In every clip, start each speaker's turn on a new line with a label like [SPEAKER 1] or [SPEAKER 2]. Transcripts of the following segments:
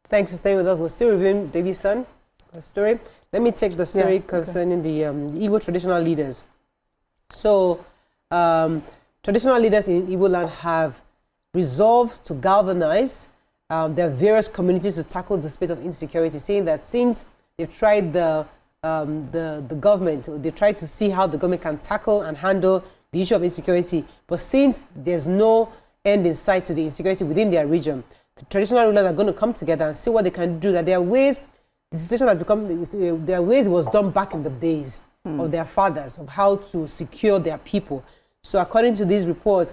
[SPEAKER 1] Thanks for staying with us. We're still reviewing Davidson story. Let me take the story concerning the Igbo traditional leaders. So, traditional leaders in Igbo land have resolved to galvanize their various communities to tackle the space of insecurity, saying that since they've tried the government, they tried to see how the government can tackle and handle the issue of insecurity, but since there's no end in sight to the insecurity within their region, the traditional rulers are going to come together and see what they can do. That there are ways, the situation has become, there are ways it was done back in the days of their fathers, of how to secure their people. So according to this report,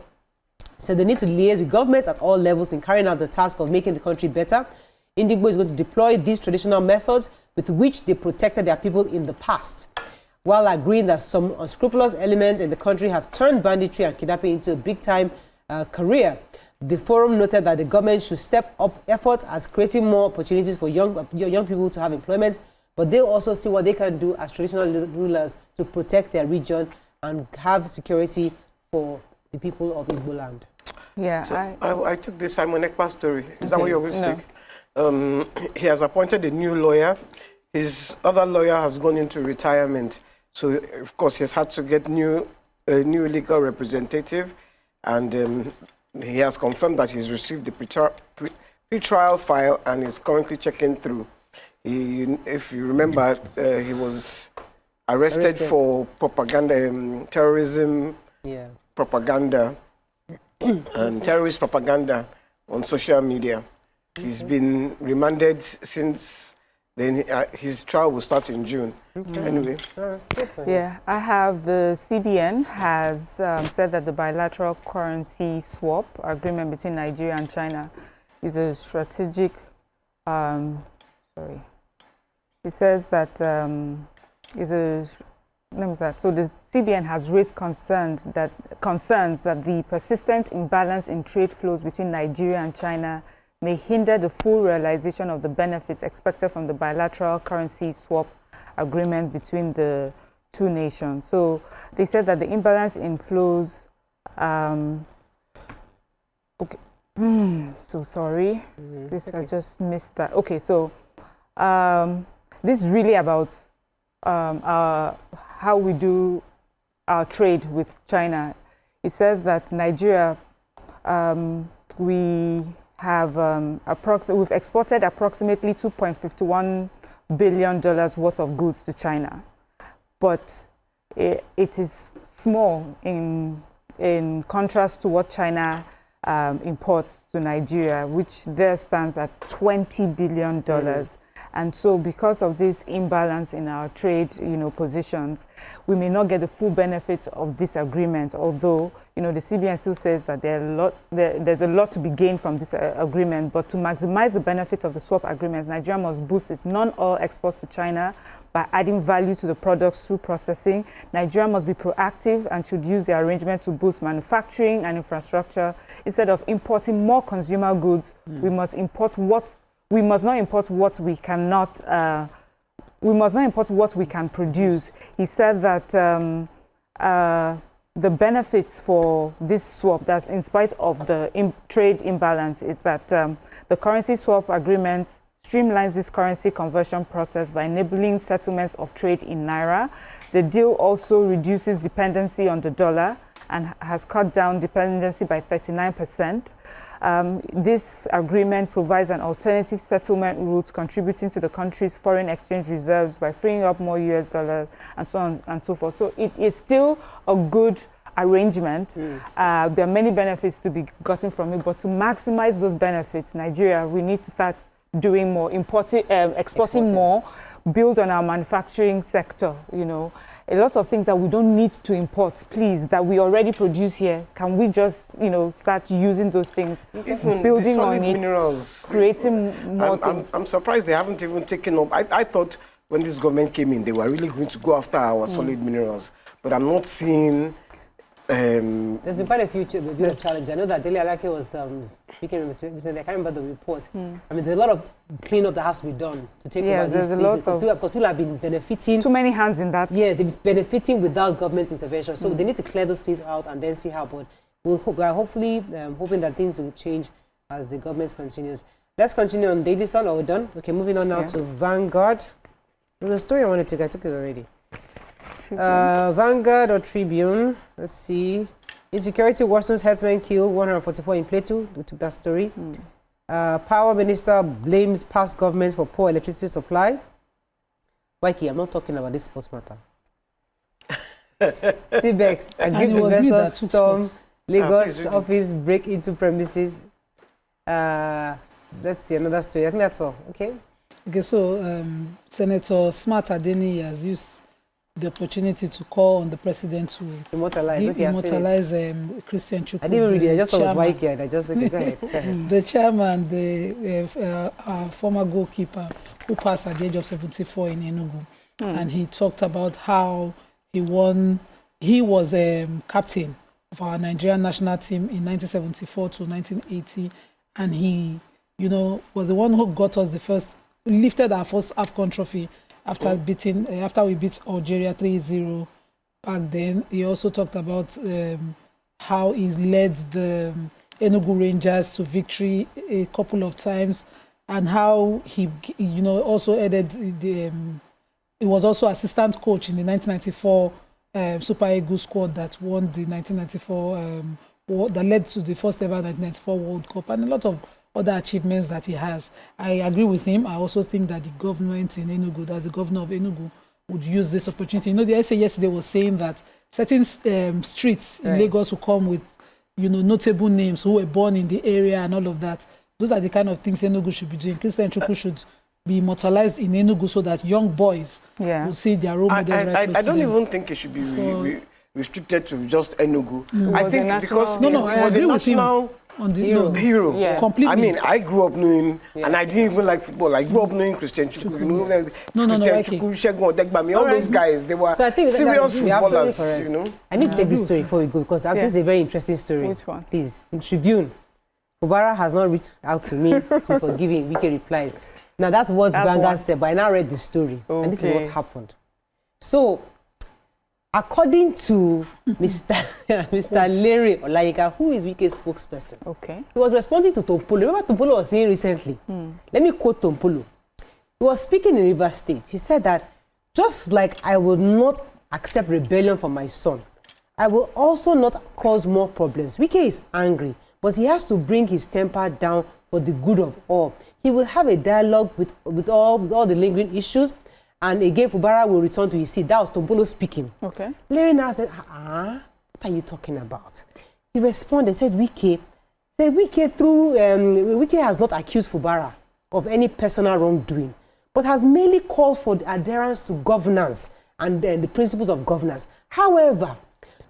[SPEAKER 1] so they need to liaise with government at all levels in carrying out the task of making the country better. Igbo is going to deploy these traditional methods with which they protected their people in the past, while agreeing that some unscrupulous elements in the country have turned banditry and kidnapping into a big-time career. The forum noted that the government should step up efforts as creating more opportunities for young people to have employment, but they also see what they can do as traditional rulers to protect their region and have security for the people of Igbo land.
[SPEAKER 2] Yeah,
[SPEAKER 3] so I took the Simon Ekpa story. Is that what you're going to take? He has appointed a new lawyer. His other lawyer has gone into retirement. So, of course, he has had to get a new legal representative. And he has confirmed that he's received the pre-trial file and is currently checking through. If you remember, he was arrested for propaganda, terrorism propaganda, and terrorist propaganda on social media. He's been remanded since then. His trial will start in June. Anyway.
[SPEAKER 2] Yeah, I have the CBN has said that the bilateral currency swap agreement between Nigeria and China is a strategic, it says that so the CBN has raised concerns that the persistent imbalance in trade flows between Nigeria and China may hinder the full realization of the benefits expected from the bilateral currency swap agreement between the two nations. So they said that the imbalance in flows, so sorry, I just missed that. Okay, so this is really about how we do our trade with China. It says that Nigeria, we've exported approximately $2.51 billion worth of goods to China, but it is small in contrast to what China imports to Nigeria, which there stands at $20 billion. And so because of this imbalance in our trade, positions, we may not get the full benefits of this agreement, although, the CBN still says that there's a lot to be gained from this agreement. But to maximize the benefit of the swap agreements, Nigeria must boost its non-oil exports to China by adding value to the products through processing. Nigeria must be proactive and should use the arrangement to boost manufacturing and infrastructure. Instead of importing more consumer goods, we must not import what we cannot. We must not import what we can produce. He said that the benefits for this swap, that's in spite of the trade imbalance, is that the currency swap agreement streamlines this currency conversion process by enabling settlements of trade in Naira. The deal also reduces dependency on the dollar and has cut down dependency by 39%. This agreement provides an alternative settlement route contributing to the country's foreign exchange reserves by freeing up more US dollars and so on and so forth. So it is still a good arrangement. There are many benefits to be gotten from it, but to maximize those benefits, Nigeria, we need to start doing more, exporting more, build on our manufacturing sector, a lot of things that we don't need to import, please, that we already produce here. Can we just, start using those things, building on it,
[SPEAKER 3] minerals,
[SPEAKER 2] creating more things?
[SPEAKER 3] I'm surprised they haven't even taken up. I thought when this government came in, they were really going to go after our solid minerals, but I'm not seeing.
[SPEAKER 1] There's been quite a few challenges. I know that Dele Alake was speaking recently. I can't remember the report. I mean, there's a lot of cleanup that has to be done to take over these places. People have been benefiting.
[SPEAKER 2] Too many hands in that.
[SPEAKER 1] Yeah, they've been benefiting without government intervention. So they need to clear those places out and then see how. But we are hopefully hoping that things will change as the government continues. Let's continue on Daily Sun. Are we done? Okay, moving on now to Vanguard. There's a story I wanted to get. I took it already. Vanguard or Tribune. Let's see. Insecurity worsens, herdsmen kill 144 in Plateau. We took that story. Power Minister blames past governments for poor electricity supply. Wike, I'm not talking about this sports matter. CBEX, agreed vessels storm, Lagos office break into premises. Let's see another story. I think that's all. Okay.
[SPEAKER 4] Okay, so Senator Smart Adeni has used the opportunity to call on the president to immortalize Christian Chukwu.
[SPEAKER 1] I didn't read it. I just thought it was Wike. I just okay, go ahead. Go ahead.
[SPEAKER 4] The chairman, our former goalkeeper, who passed at the age of 74 in Enugu, and he talked about how he won. He was captain of our Nigerian national team in 1974 to 1980, and he, was the one who got us lifted our first AFCON trophy after we beat Algeria 3-0 back then. He also talked about how he led the Enugu Rangers to victory a couple of times, and how he, also added he was also assistant coach in the 1994 Super Eagles squad that won the 1994 that led to the first ever 1994 World Cup, and a lot of other achievements that he has. I agree with him. I also think that the government in Enugu, as the governor of Enugu, would use this opportunity. The SA yesterday was saying that certain streets in Lagos will come with, notable names who were born in the area and all of that. Those are the kind of things Enugu should be doing. Christian Chukwu should be immortalized in Enugu so that young boys will see their role models right close to them.
[SPEAKER 3] I don't even think it should be restricted to just Enugu.
[SPEAKER 4] I think because I agree with him. On the
[SPEAKER 3] hero.
[SPEAKER 4] Yeah. Completely.
[SPEAKER 3] I mean, I grew up knowing, and I didn't even like football. I grew up knowing Christian Chukwu. Christian Chukwu, Shegun Odegbami, all those guys. They were serious footballers.
[SPEAKER 1] I need to take this story before we go, because this is a very interesting story.
[SPEAKER 2] Which one?
[SPEAKER 1] Please, in Tribune, Fubara has not reached out to me to forgiving Wike replies. Now that's what Vanguard said, but I now read the story, and this is what happened. So, according to Mr. Lere Olayinka, who is Wike's spokesperson, he was responding to Tompolo. Remember Tompolo was saying recently? Let me quote Tompolo. He was speaking in Rivers State. He said that, just like I will not accept rebellion from my son, I will also not cause more problems. Wike is angry, but he has to bring his temper down for the good of all. He will have a dialogue with all the lingering issues. And again, Fubara will return to his seat. That was Tompolo speaking. Lere now said, what are you talking about? He responded, said, Wike has not accused Fubara of any personal wrongdoing, but has merely called for the adherence to governance and the principles of governance. However,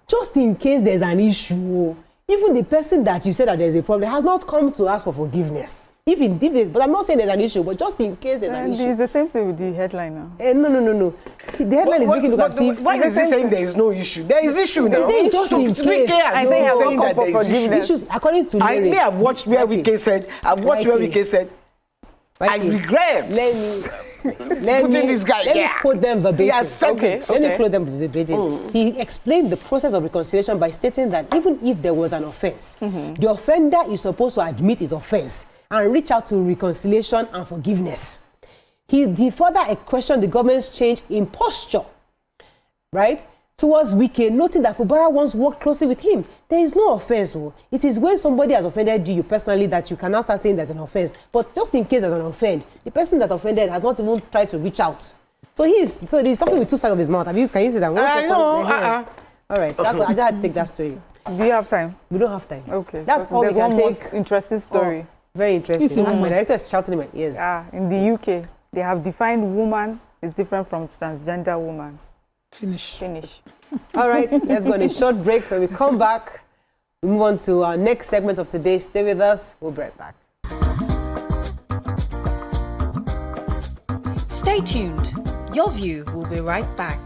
[SPEAKER 1] just in case there's an issue, even the person that you said that there's a problem has not come to ask for forgiveness. But I'm not saying there's an issue, but just in case there's an issue.
[SPEAKER 2] It's the same thing with the headline now.
[SPEAKER 1] No. The headline is making look as if...
[SPEAKER 3] Why is he saying there is no issue? There is issue now.
[SPEAKER 1] He's saying just in case.
[SPEAKER 2] I think I will call for forgiveness.
[SPEAKER 1] Issues, according to Lere.
[SPEAKER 3] I may have watched where Wike said, I regret putting this guy
[SPEAKER 1] Let me quote them verbatim.
[SPEAKER 3] He has said it.
[SPEAKER 1] Let me quote them verbatim. He explained the process of reconciliation by stating that even if there was an offense, the offender is supposed to admit his offense and reach out to reconciliation and forgiveness. He further questioned the government's change in posture, right, towards Wike, noting that Fubara once worked closely with him. There is no offense. It is when somebody has offended you personally that you can now start saying there's an offense. But just in case there's an offense, the person that offended has not even tried to reach out. So there's something with two sides of his mouth. Can you see that? All right, I just had to take that story.
[SPEAKER 2] Do you have time?
[SPEAKER 1] We don't have time.
[SPEAKER 2] Okay.
[SPEAKER 1] That's all we can take.
[SPEAKER 2] More interesting story.
[SPEAKER 1] Very interesting. My director is shouting in my ears.
[SPEAKER 2] In the UK, they have defined woman is different from transgender woman.
[SPEAKER 4] Finish.
[SPEAKER 1] All right, let's go on a short break. When we come back, we move on to our next segment of today. Stay with us. We'll be right back.
[SPEAKER 5] Stay tuned. Your View will be right back.